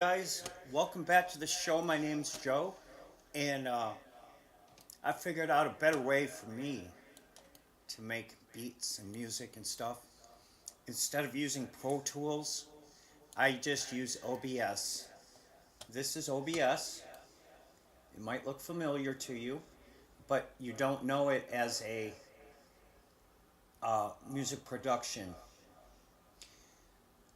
Guys, welcome back to the show. My name's Joe, and I figured out a better way for me to make beats and music and stuff. Instead of using Pro Tools, I just use OBS. This is OBS. It might look familiar to you, but you don't know it as a music production.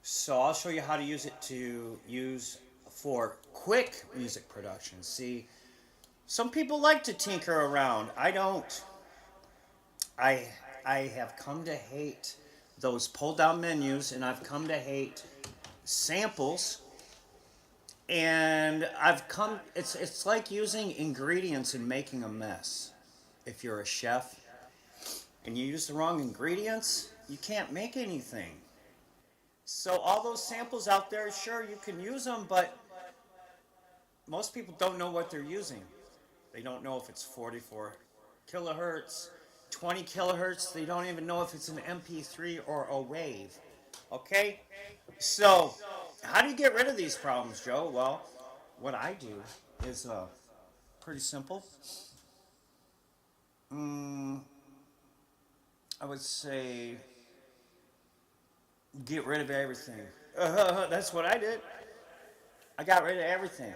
So I'll show you how to use it to use for quick music production. See, some people like to tinker around. I don't. I I have come to hate those pull down menus, and I've come to hate samples, and I've come it's like using ingredients and making a mess. If you're a chef and you use the wrong ingredients, you can't make anything. So all those samples out there, sure you can use them, but most people don't know what they're using. They don't know if it's 44 kilohertz, 20 kilohertz. They don't even know if it's an MP3 or a wave. Okay? So, how do you get rid of these problems, Joe? Well, what I do is pretty simple. I would say get rid of everything. That's what I did. I got rid of everything.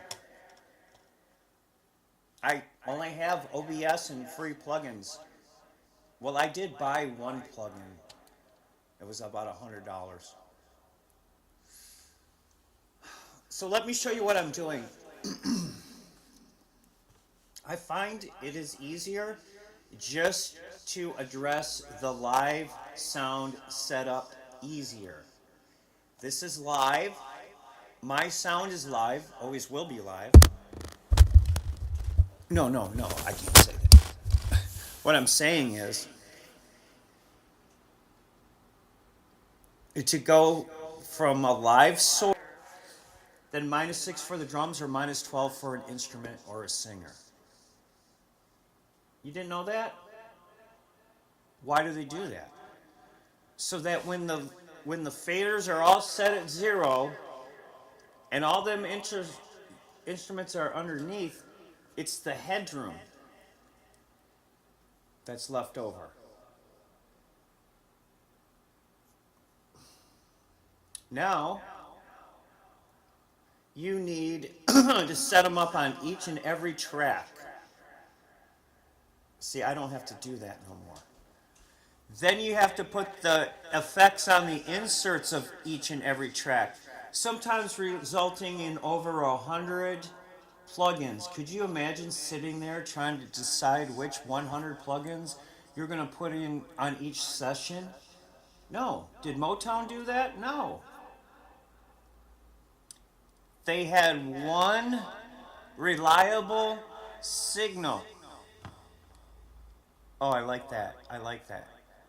I only have OBS and free plugins. Well, I did buy one plugin. It was about $100. So let me show you what I'm doing. I find it is easier just to address the live sound setup easier. This is live. My sound is live, always will be live. No, I can't say that. What I'm saying is to go from a live source, then -6 for the drums or -12 for an instrument or a singer. You didn't know that? Why do they do that? So that when the faders are all set at 0 and all them instruments are underneath, it's the headroom that's left over. Now, you need to set them up on each and every track. See, I don't have to do that no more. Then you have to put the effects on the inserts of each and every track, sometimes resulting in over 100 plugins. Could you imagine sitting there trying to decide which 100 plugins you're going to put in on each session? No. Did Motown do that? No. They had one reliable signal. Oh, I like that. I like that.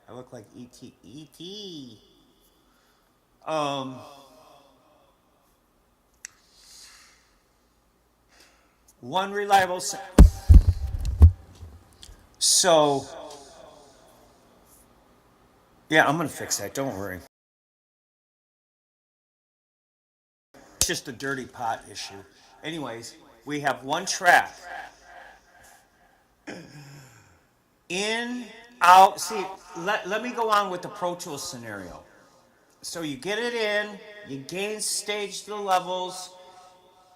I look like E.T. E.T. One reliable So, yeah, I'm going to fix that. Don't worry. It's just a dirty pot issue. Anyways, we have one track. In, out. See, let me go on with the Pro Tools scenario. So you get it in, you gain stage the levels,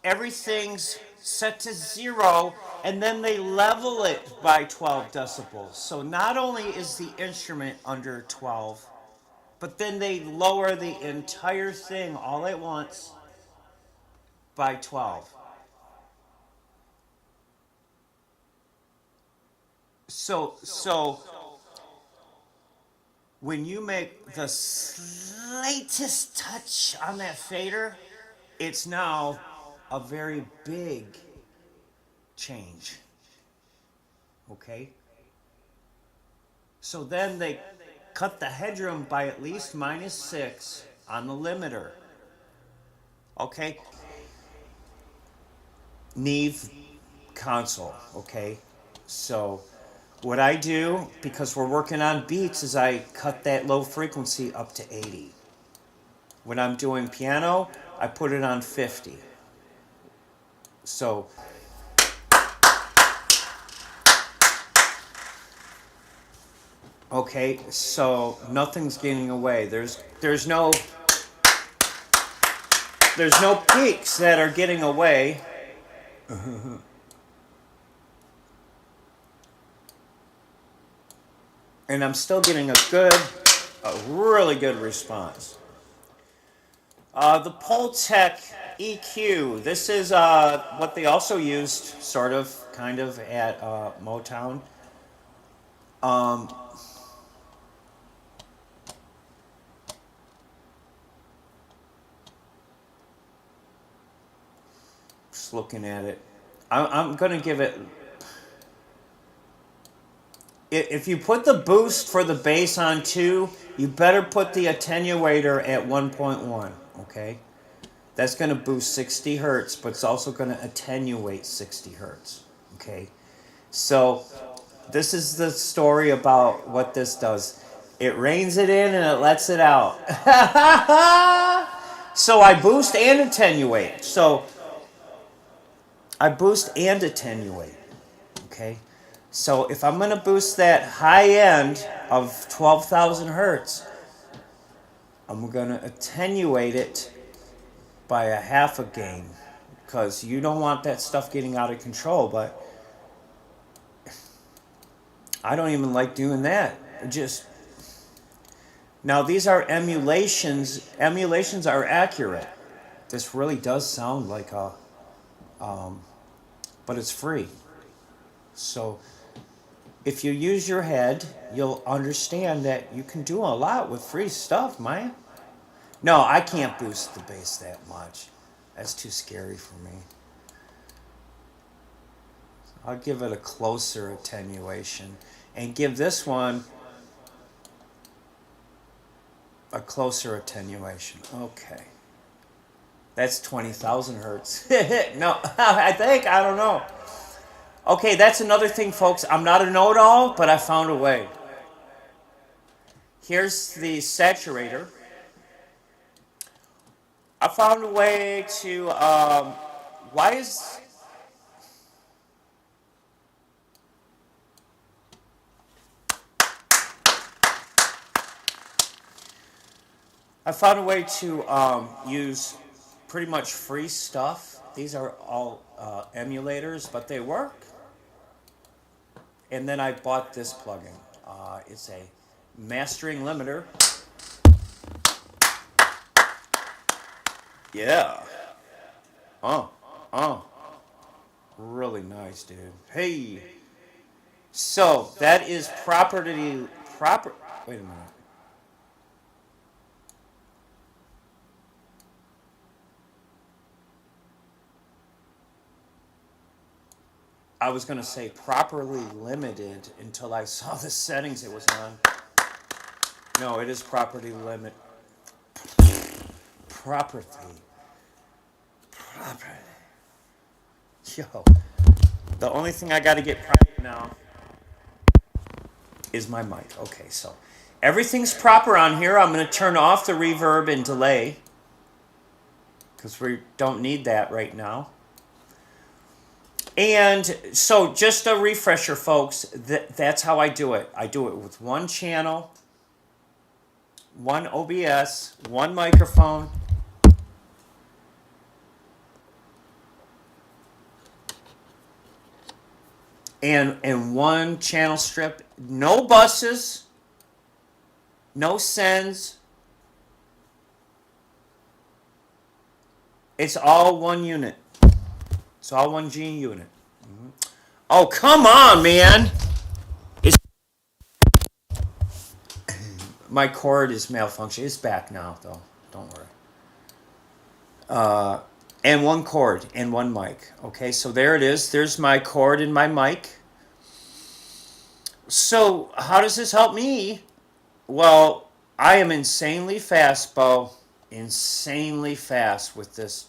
everything's set to 0, and then they level it by 12 decibels. So not only is the instrument under 12, but then they lower the entire thing all at once by 12. So when you make the slightest touch on that fader, it's now a very big change. Okay? So then they cut the headroom by at least -6 on the limiter. Okay? Neve console. Okay? So what I do, because we're working on beats, is I cut that low frequency up to 80. When I'm doing piano, I put it on 50. So, okay, so nothing's getting away. There's no peaks that are getting away. And I'm still getting a really good response. The Pultec EQ. This is what they also used, sort of, kind of, at Motown. Just looking at it. I'm going to give it... If you put the boost for the bass on 2, you better put the attenuator at 1.1, okay? That's going to boost 60 hertz, but it's also going to attenuate 60 hertz, okay? So this is the story about what this does. It reins it in and it lets it out. So I boost and attenuate. So I boost and attenuate, okay? So if I'm going to boost that high end of 12,000 hertz, I'm going to attenuate it by a half a gain, because you don't want that stuff getting out of control. But I don't even like doing that. Now these are emulations. Emulations are accurate. This really does sound like a, but it's free. So if you use your head, you'll understand that you can do a lot with free stuff, man. No, I can't boost the bass that much. That's too scary for me. I'll give it a closer attenuation and give this one a closer attenuation. Okay. That's 20,000 hertz. No, I don't know. Okay, that's another thing, folks. I'm not a know-it-all, but I found a way. Here's the saturator. I found a way to, I found a way to use pretty much free stuff. These are all emulators, but they work. And then I bought this plugin. It's a mastering limiter. Yeah. Really nice, dude. Hey. So that is proper. Wait a minute. I was going to say properly limited until I saw the settings it was on. No, it is property limit. Property. Yo. The only thing I got to get proper now is my mic. Okay, so everything's proper on here. I'm going to turn off the reverb and delay, because we don't need that right now. And so just a refresher, folks, that's how I do it. I do it with one channel, one OBS, one microphone, and one channel strip. No buses, no sends. It's all one unit. It's all one G unit. Mm-hmm. Oh, come on, man. My cord is malfunctioning. It's back now, though. Don't worry. And one cord and one mic. Okay, so there it is. There's my cord and my mic. So how does this help me? Well, I am insanely fast, Bo. Insanely fast with this.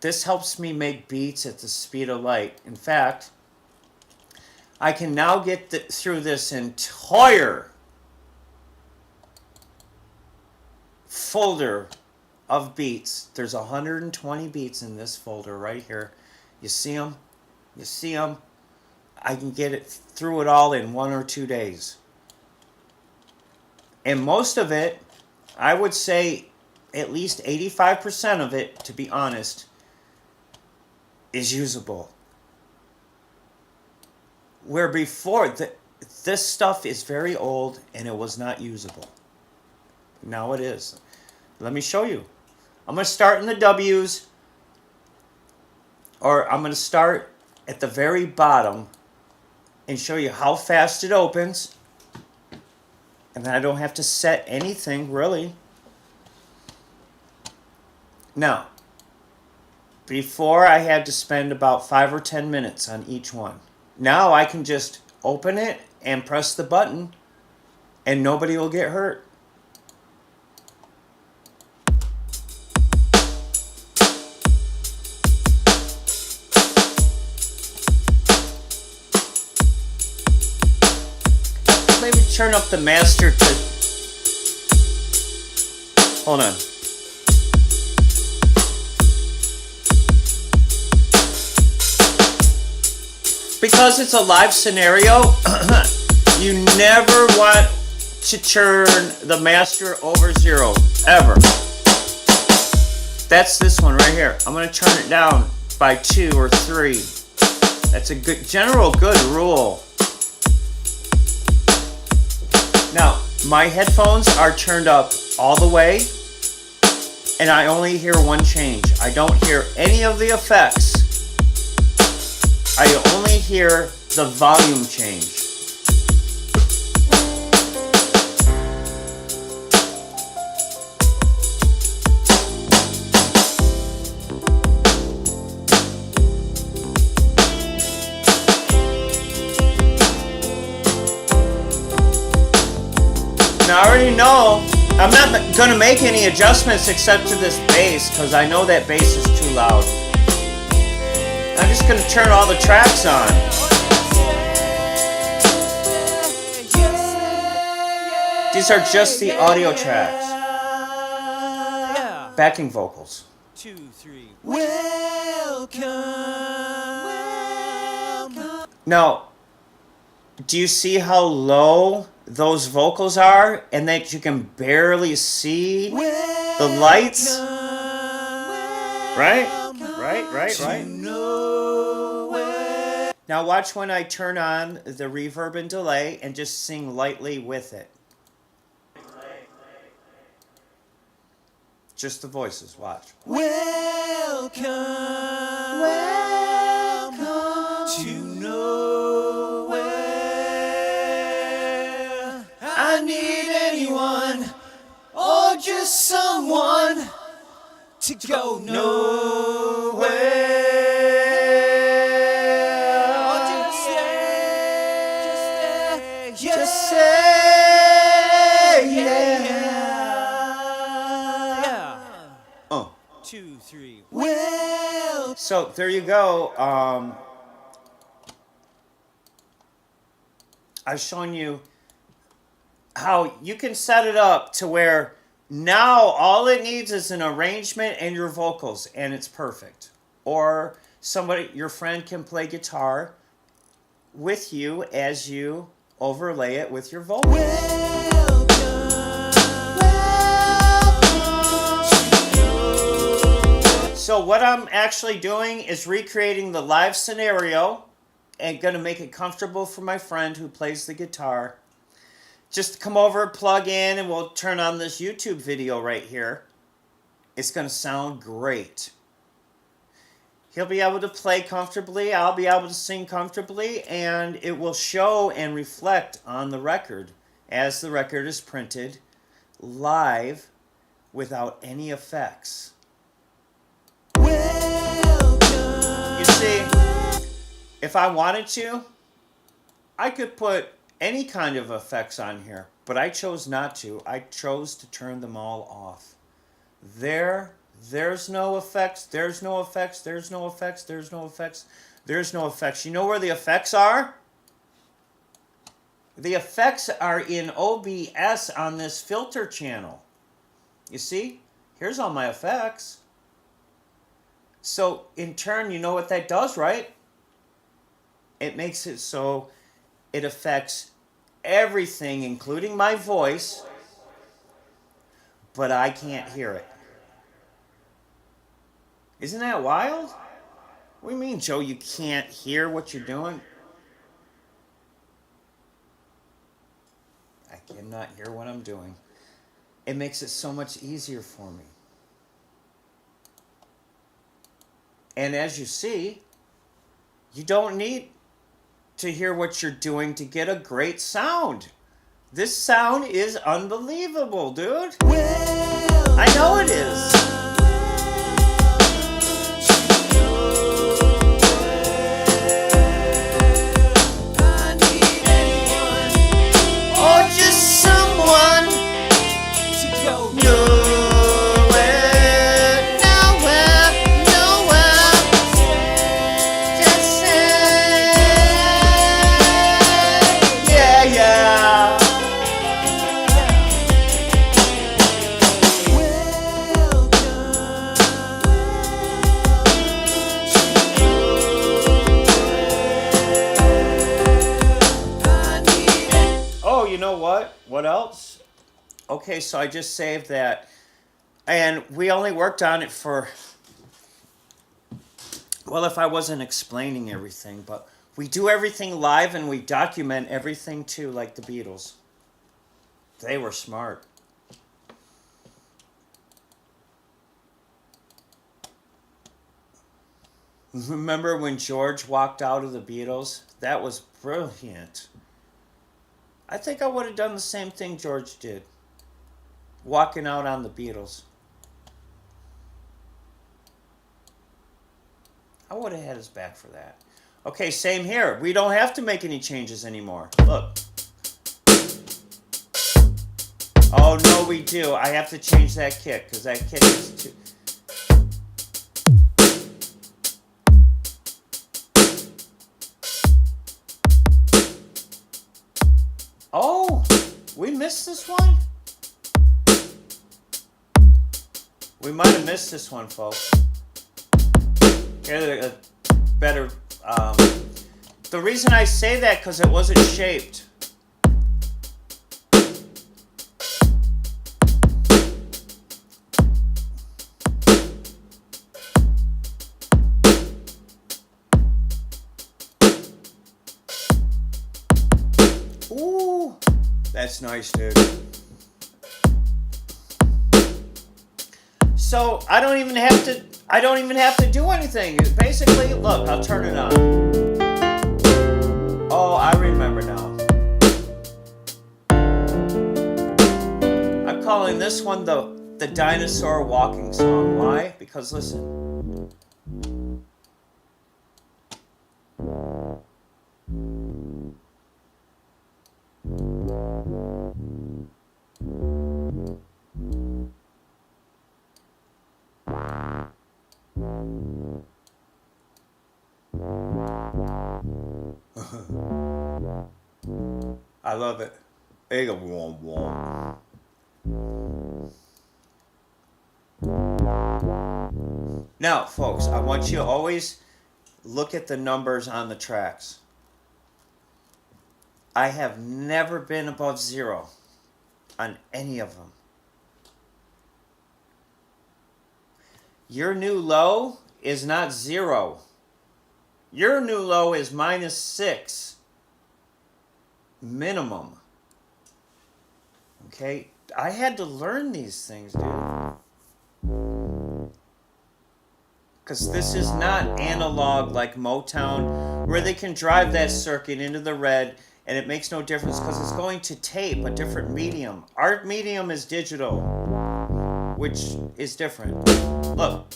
This helps me make beats at the speed of light. In fact, I can now get through this entire folder of beats. There's 120 beats in this folder right here. You see them? You see them? I can get it through it all in 1 or 2 days. And most of it, I would say at least 85% of it, to be honest, is usable. Where before, this stuff is very old and it was not usable. Now it is. Let me show you. I'm going to start in the W's, or I'm going to start at the very bottom and show you how fast it opens. And then I don't have to set anything, really. Now, before I had to spend about 5 or 10 minutes on each one. Now I can just open it and press the button and nobody will get hurt. Maybe turn up the master to... Hold on. Because it's a live scenario, you never want to turn the master over 0, ever. That's this one right here. I'm going to turn it down by 2 or 3. That's a good, good rule. Now, my headphones are turned up all the way, and I only hear one change. I don't hear any of the effects. I only hear the volume change. Now I already know I'm not going to make any adjustments except to this bass because I know that bass is too loud. I'm just going to turn all the tracks on. These are just the audio tracks. Backing vocals. 2, 3. Welcome. Now, do you see how low those vocals are and that you can barely see the lights? Right? Right. Now watch when I turn on the reverb and delay and just sing lightly with it. Just the voices, watch. Welcome to nowhere. I need anyone or just someone to go nowhere. Just say, yeah. 2, 3. Well. So there you go. I've shown you how you can set it up to where now all it needs is an arrangement and your vocals, and it's perfect. Or somebody, your friend, can play guitar with you as you overlay it with your vocals. So what I'm actually doing is recreating the live scenario and going to make it comfortable for my friend who plays the guitar. Just come over, plug in, and we'll turn on this YouTube video right here. It's going to sound great. He'll be able to play comfortably, I'll be able to sing comfortably, and it will show and reflect on the record as the record is printed live without any effects. You see, if I wanted to, I could put any kind of effects on here, but I chose not to. I chose to turn them all off. There's no effects, there's no effects, there's no effects, there's no effects, there's no effects. You know where the effects are? The effects are in OBS on this filter channel. You see? Here's all my effects. So in turn, you know what that does, right? It makes it so it affects everything, including my voice, but I can't hear it. Isn't that wild? What do you mean, Joe, you can't hear what you're doing? I cannot hear what I'm doing. It makes it so much easier for me. And as you see, you don't need to hear what you're doing to get a great sound. This sound is unbelievable, dude. I know it is. Or just someone to go nowhere, nowhere, nowhere. Just say, yeah, yeah. Oh, you know what? What else? Okay, so I just saved that. And we only worked on it for, well, if I wasn't explaining everything, but we do everything live and we document everything too, like the Beatles. They were smart. Remember when George walked out of the Beatles? That was brilliant. I think I would have done the same thing George did. Walking out on the Beatles. I would have had his back for that. Okay, same here. We don't have to make any changes anymore. Look. Oh, no, we do. I have to change that kick, because that kick is too... Oh, we missed this one? We might have missed this one, folks. Here, better... the reason I say that, because it wasn't shaped. Ooh, that's nice, dude. So I don't even have to do anything. Basically, look, I'll turn it on. Oh, I remember now. I'm calling this one the dinosaur walking song. Why? Because listen. I love it. There you go. Womp, womp. Now, folks, I want you to always look at the numbers on the tracks. I have never been above 0 on any of them. Your new low is not 0. Your new low is -6. Minimum. Okay? I had to learn these things, dude. Because this is not analog like Motown, where they can drive that circuit into the red and it makes no difference because it's going to tape a different medium. Our medium is digital, which is different. Look.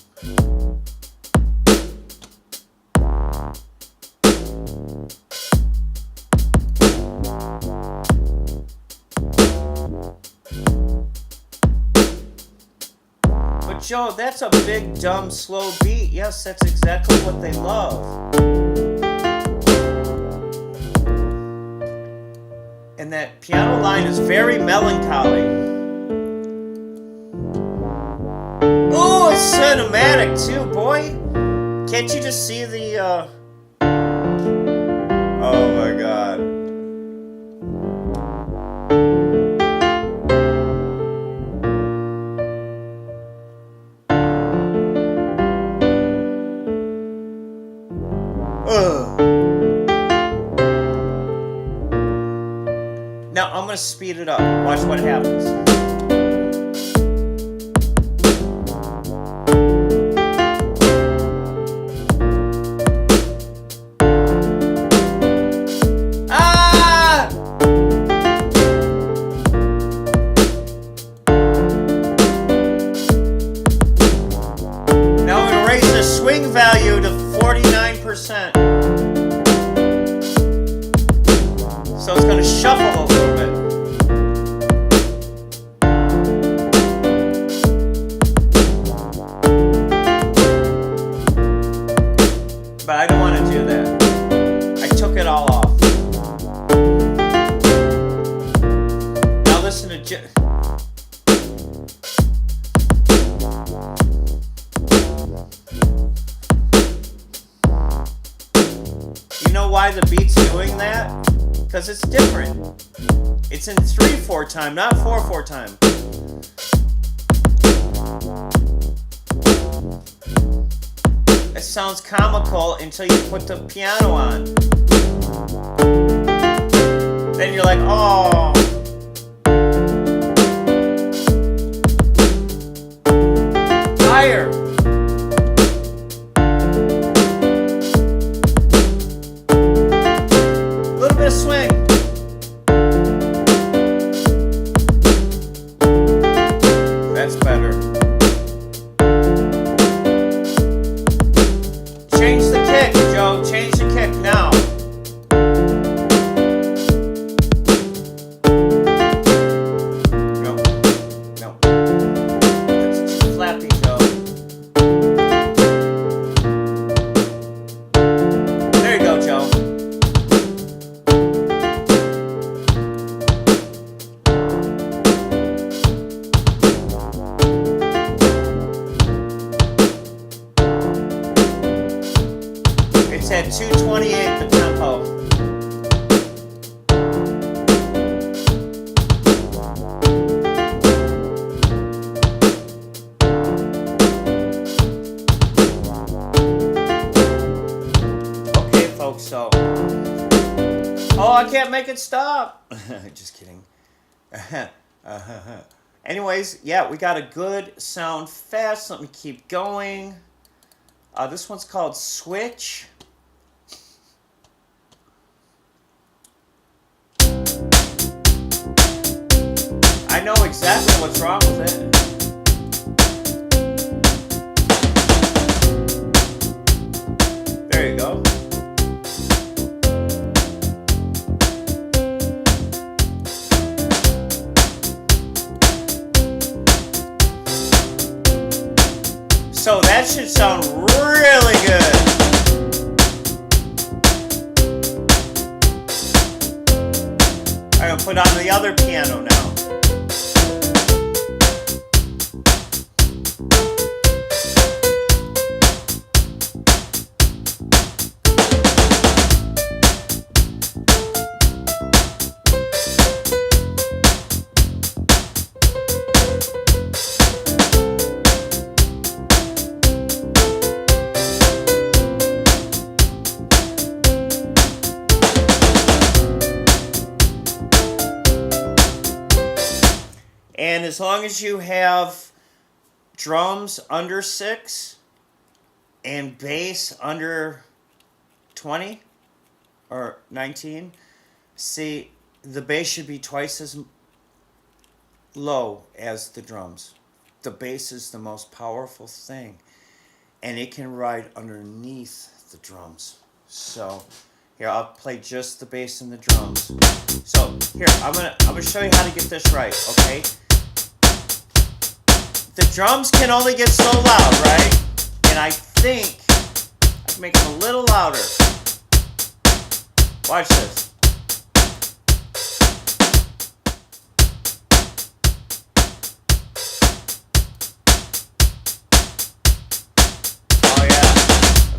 But Joe, that's a big, dumb, slow beat. Yes, that's exactly what they love. And that piano line is very melancholy. cinematic too, boy. Can't you just see the, oh my god. Ugh. Now I'm gonna speed it up. Watch what happens. Value to 49%. So it's going to shuffle a little bit. But I don't want to do that. I took it all off. Now listen to You know why the beat's doing that? Because it's different. It's in 3/4 time, not 4/4 time. It sounds comical until you put the piano on. Then you're like, oh. Higher. Swing. That's better. Change the kick, Joe. Change the kick now. No. No. That's too flappy, Joe. There you go, Joe. It's at 228 the tempo. Okay, folks, so. Oh, I can't make it stop. Just kidding. Anyways, yeah, we got a good sound fast. Let me keep going. This one's called Switch. I know exactly what's wrong with it. There you go. So that should sound really good. I'm going to put on the other piano now. And as long as you have drums under 6 and bass under 20 or 19, see, the bass should be twice as low as the drums. The bass is the most powerful thing, and it can ride underneath the drums. So here, I'll play just the bass and the drums. So here, I'm gonna show you how to get this right, okay? The drums can only get so loud, right? And I think I can make them a little louder. Watch this.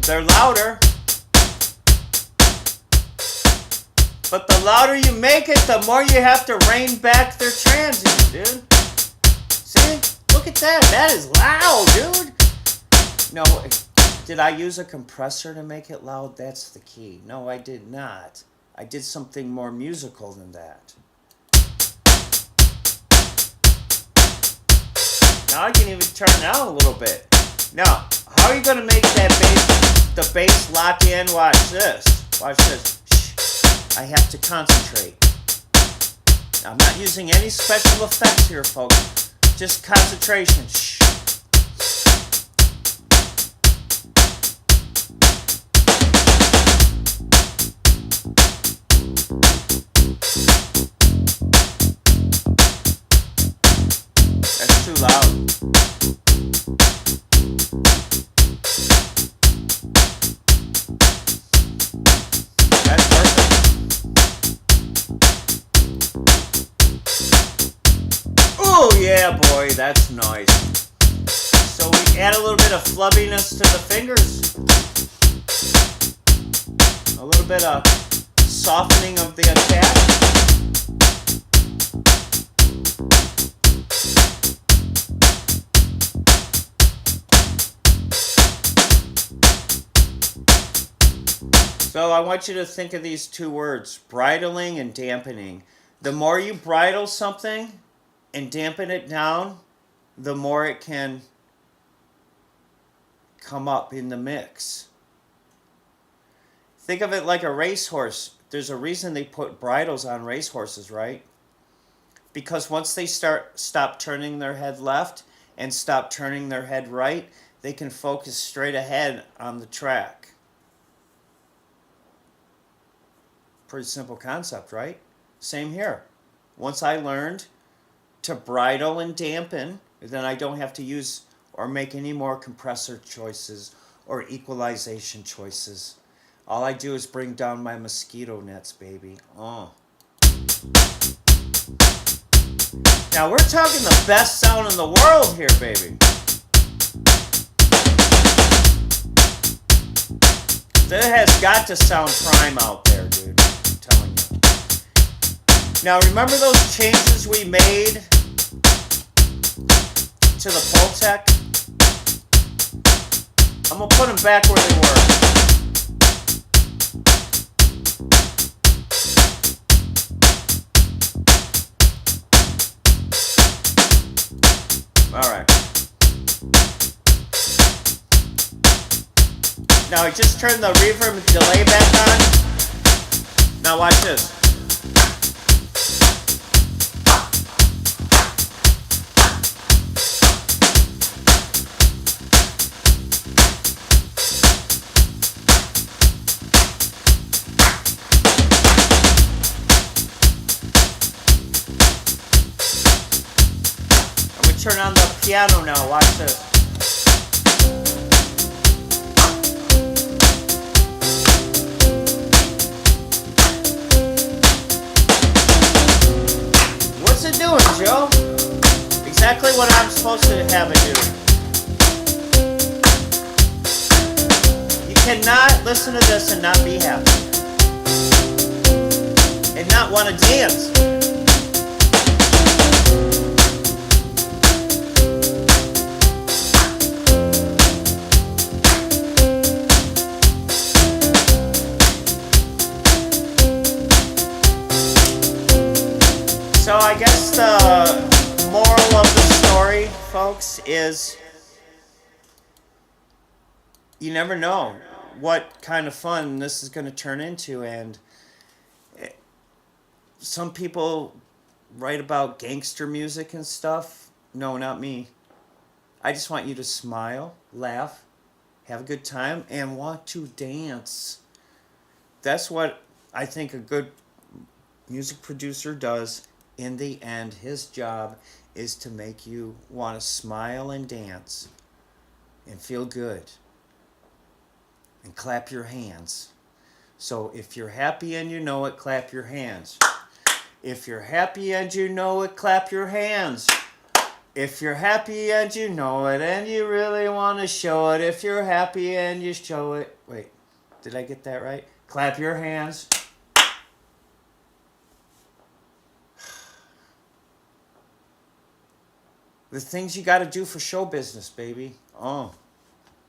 They're louder. But the louder you make it, the more you have to rein back their transient, dude. See? Look at that. That is loud, dude. No, did I use a compressor to make it loud? That's the key. No, I did not. I did something more musical than that. Now I can even turn it down a little bit. Now, how are you going to make that the bass lock in? Watch this. Watch this. Shh. I have to concentrate. I'm not using any special effects here, folks. Just concentration. Shh. That's too loud. That's perfect. Oh yeah, boy, that's nice. So we add a little bit of flubbiness to the fingers. A little bit of softening of the attack. So I want you to think of these two words, bridling and dampening. The more you bridle something and dampen it down, the more it can come up in the mix. Think of it like a racehorse. There's a reason they put bridles on racehorses, right? Because once they stop turning their head left and stop turning their head right, they can focus straight ahead on the track. Pretty simple concept, right? Same here. Once I learned to bridle and dampen, then I don't have to use or make any more compressor choices or equalization choices. All I do is bring down my mosquito nets, baby. Oh. Now we're talking the best sound in the world here, baby. That has got to sound prime out there, dude. I'm telling you. Now remember those changes we made to the Pultec? I'm going to put them back where they were. Alright. Now I just turned the reverb and delay back on. Now watch this. I'm going to turn on the piano now. Watch this. What's it doing, Joe? Exactly what I'm supposed to have it do. You cannot listen to this and not be happy. And not want to dance. So I guess the moral of the story, folks, is you never know what kind of fun this is going to turn into. And some people write about gangster music and stuff. No, not me. I just want you to smile, laugh, have a good time, and want to dance. That's what I think a good music producer does. In the end, his job is to make you want to smile and dance and feel good and clap your hands. So if you're happy and you know it, clap your hands. If you're happy and you know it, clap your hands. If you're happy and you know it and you really want to show it, if you're happy and you show it. Wait, did I get that right? Clap your hands. The things you got to do for show business, baby. Oh.